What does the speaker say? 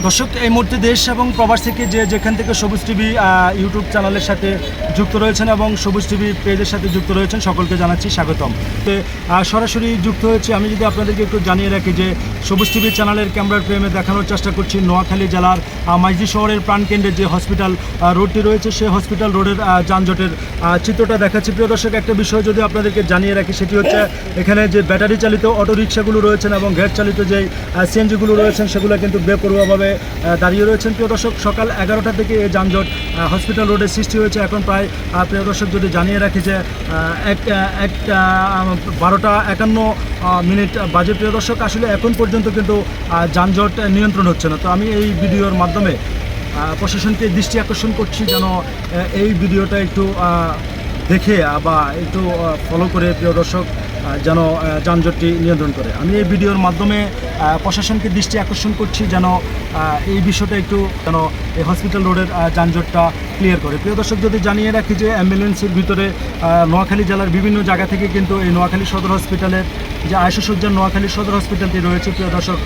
দর্শক, এই মুহূর্তে দেশ এবং প্রবাস থেকে যেখান থেকে সবুজ টিভি ইউটিউব চ্যানেলের সাথে যুক্ত রয়েছেন এবং সবুজ টিভি পেজের সাথে যুক্ত রয়েছেন, সকলকে জানাচ্ছি স্বাগতম। তো সরাসরি যুক্ত হয়েছে। আমি যদি আপনাদেরকে একটু জানিয়ে রাখি যে সবুজ টিভি চ্যানেলের ক্যামেরার ফ্রেমে দেখানোর চেষ্টা করছি নোয়াখালী জেলার মাইজদি শহরের প্রাণকেন্দ্রে যে হসপিটাল রোডটি রয়েছে, সেই হসপিটাল রোডের যানজটের চিত্রটা দেখাচ্ছি। প্রিয় দর্শক, একটা বিষয় যদি আপনাদেরকে জানিয়ে রাখি, সেটি হচ্ছে এখানে যে ব্যাটারি চালিত অটোরিকশাগুলো রয়েছেন এবং গ্যাস চালিত যে সিএনজিগুলো রয়েছেন, সেগুলো কিন্তু বেপরোয়াভাবে দাঁড়িয়ে রয়েছেন। প্রিয় দর্শক, সকাল 11টা থেকে এই যানজট হসপিটাল রোডে সৃষ্টি হয়েছে। এখন প্রায় প্রিয় দর্শক যদি জানিয়ে রাখি যে 12:51 বাজে। প্রিয় দর্শক, আসলে এখন পর্যন্ত কিন্তু যানজট নিয়ন্ত্রণ হচ্ছে না। তো আমি এই ভিডিওর মাধ্যমে প্রশাসনকে দৃষ্টি আকর্ষণ করছি যেন এই ভিডিওটা একটু দেখে বা একটু ফলো করে প্রিয় দর্শক যেন যানজটটি নিয়ন্ত্রণ করে। আমি এই ভিডিওর মাধ্যমে প্রশাসনকে দৃষ্টি আকর্ষণ করছি যেন এই বিষয়টা একটু যেন এই হসপিটাল রোডের যানজটটা ক্লিয়ার করে। প্রিয় দর্শক, যদি জানিয়ে রাখি যে অ্যাম্বুলেন্সের ভিতরে নোয়াখালী জেলার বিভিন্ন জায়গা থেকে কিন্তু এই নোয়াখালী সদর হসপিটালের যে আয়ুষ সজ্জার নোয়াখালী সদর হসপিটালটি রয়েছে, প্রিয় দর্শক,